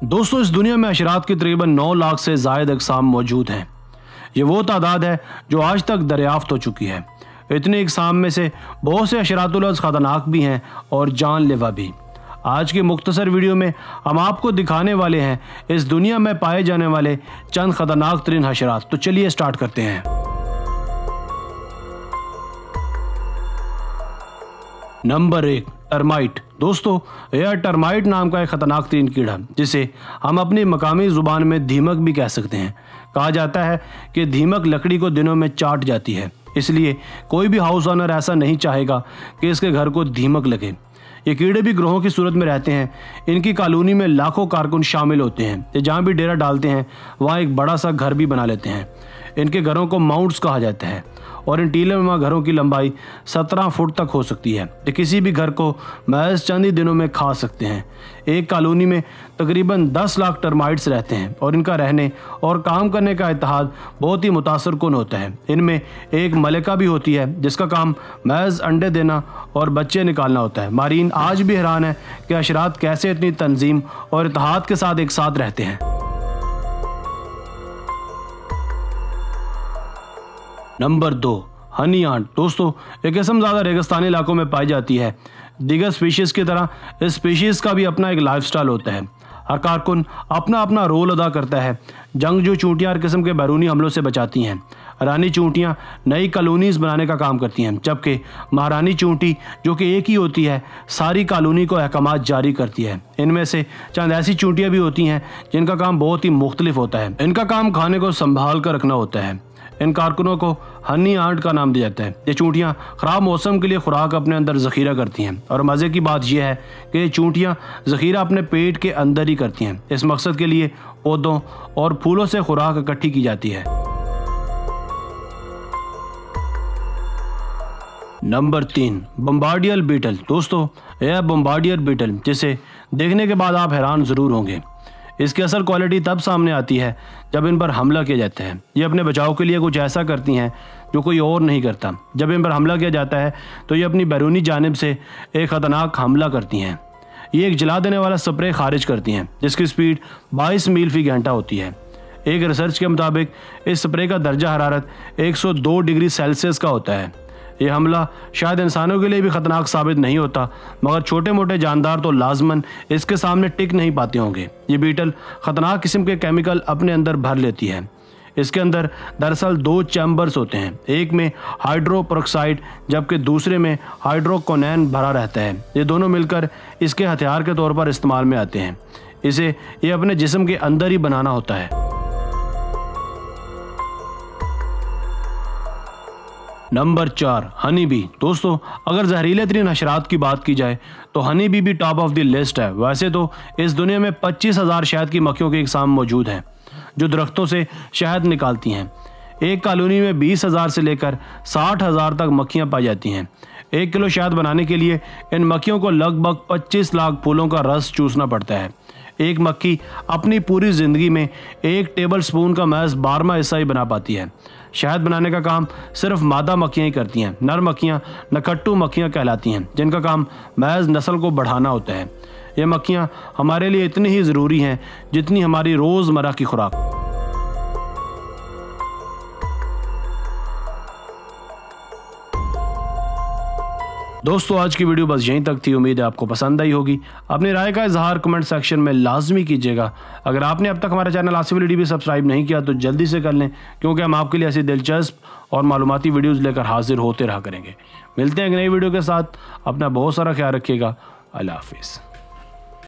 दोस्तों, इस दुनिया में हशरात की तकरीबन 9 लाख से ज़ायद अक़साम मौजूद हैं। ये वो तादाद है जो आज तक दरियाफ्त हो चुकी है। इतने अक़साम में से बहुत से हशरातुल ख़तरनाक भी हैं और जानलेवा भी। आज के मुख्तसर वीडियो में हम आपको दिखाने वाले हैं इस दुनिया में पाए जाने वाले चंद ख़तरनाक तरीन हशरात। तो चलिए स्टार्ट करते हैं। Number 1, termite. दोस्तों, यह टर्माइट नाम का एक खतरनाक तरीन कीड़ा, जिसे हम अपनी मकामी ज़ुबान में दीमक भी कह सकते हैं। कहा जाता है कि दीमक लकड़ी को दिनों में चाट जाती है, इसलिए कोई भी हाउस ओनर ऐसा नहीं चाहेगा कि इसके घर को दीमक लगे। ये कीड़े भी ग्रोहों की सूरत में रहते हैं। इनकी कॉलोनी में लाखों कारकुन शामिल होते हैं। ये जहाँ भी डेरा डालते हैं वहाँ एक बड़ा सा घर भी बना लेते हैं। इनके घरों को माउंट्स कहा जाता है और इन टीलेनुमा घरों की लंबाई 17 फुट तक हो सकती है। ये किसी भी घर को महज चंद ही दिनों में खा सकते हैं। एक कॉलोनी में तकरीबन 10 लाख टर्माइट्स रहते हैं और इनका रहने और काम करने का इत्तेहाद बहुत ही मुतासर कुन होता है। इनमें एक मलिका भी होती है जिसका काम महज अंडे देना और बच्चे निकालना होता है। मारीन आज भी हैरान है कि हशरात कैसे इतनी तंजीम और इत्तेहाद के साथ एक साथ रहते हैं। Number 2, honey ant. दोस्तों, एक किस्म ज़्यादा रेगिस्तानी इलाकों में पाई जाती है। दीगर स्पीशीज़ की तरह इस स्पीशीज़ का भी अपना एक लाइफस्टाइल होता है। हर कारकुन अपना अपना रोल अदा करता है। जंगजू चूंटियाँ हर किस्म के बैरूनी हमलों से बचाती हैं। रानी चूंटियाँ नई कॉलोनीज़ बनाने का काम करती हैं, जबकि महारानी चूंटी, जो कि एक ही होती है, सारी कॉलोनी को अहकामात जारी करती है। इनमें से चंद ऐसी चूंटियाँ भी होती हैं जिनका काम बहुत ही मुख्तलिफ होता है। इनका काम खाने को संभाल कर रखना होता है। इन कारकुनों को हनी आंट का नाम दिया जाता है। ये चूंटियाँ ख़राब मौसम के लिए खुराक अपने अंदर ज़ख़ीरा करती हैं और मज़े की बात यह है कि ये चूंटियाँ ज़ख़ीरा अपने पेट के अंदर ही करती हैं। इस मकसद के लिए पौधों और फूलों से खुराक इकट्ठी की जाती है। Number 3, bombardier beetle. दोस्तों, यह बम्बार्डियर बीटल, जिसे देखने के बाद आप हैरान ज़रूर होंगे। इसकी असल क्वालिटी तब सामने आती है जब इन पर हमला किया जाता है। ये अपने बचाव के लिए कुछ ऐसा करती हैं जो कोई और नहीं करता। जब इन पर हमला किया जाता है तो ये अपनी बैरूनी जानिब से एक ख़तरनाक हमला करती हैं। ये एक जला देने वाला स्प्रे खारिज करती हैं जिसकी स्पीड 22 मील फी घंटा होती है। एक रिसर्च के मुताबिक इस स्प्रे का दर्जा हरारत 102 डिग्री सेल्सियस का होता है। ये हमला शायद इंसानों के लिए भी ख़तरनाक साबित नहीं होता, मगर छोटे मोटे जानदार तो लाजमन इसके सामने टिक नहीं पाते होंगे। ये बीटल ख़तरनाक किस्म के केमिकल अपने अंदर भर लेती है। इसके अंदर दरअसल 2 चैम्बर्स होते हैं, एक में हाइड्रोपरऑक्साइड जबकि दूसरे में हाइड्रोकोनेन भरा रहता है। ये दोनों मिलकर इसके हथियार के तौर पर इस्तेमाल में आते हैं। इसे ये अपने जिस्म के अंदर ही बनाना होता है। Number 4, honey bee. दोस्तों, अगर जहरीले तरीन हशरात की बात की जाए तो हनी बी भी टॉप ऑफ द लिस्ट है। वैसे तो इस दुनिया में 25,000 शहद की मक्खियों के अक़साम मौजूद हैं जो दरख्तों से शहद निकालती हैं। एक कॉलोनी में 20,000 से लेकर 60,000 तक मक्खियाँ पाई जाती हैं। 1 किलो शहद बनाने के लिए इन मक्खियों को लगभग 25 लाख फूलों का रस चूसना पड़ता है। एक मक्खी अपनी पूरी ज़िंदगी में 1 टेबल स्पून का महज 12वां हिस्सा ही बना पाती है। शहद बनाने का काम सिर्फ मादा मक्खियाँ ही करती हैं। नर मक्खियाँ नकट्टू मक्खियाँ कहलाती हैं, जिनका काम महज नस्ल को बढ़ाना होता है। ये मक्खियाँ हमारे लिए इतनी ही ज़रूरी हैं जितनी हमारी रोज़मर्रा की खुराक। दोस्तों, आज की वीडियो बस यहीं तक थी। उम्मीद है आपको पसंद आई होगी। अपनी राय का इजहार कमेंट सेक्शन में लाजमी कीजिएगा। अगर आपने अब तक हमारा channel Asif Ali TV subscribe नहीं किया तो जल्दी से कर लें, क्योंकि हम आपके लिए ऐसी दिलचस्प और मालूमाती वीडियोज़ लेकर हाजिर होते रहा करेंगे। मिलते हैं एक नई वीडियो के साथ। अपना बहुत सारा ख्याल रखिएगा। अल्लाह हाफिज़।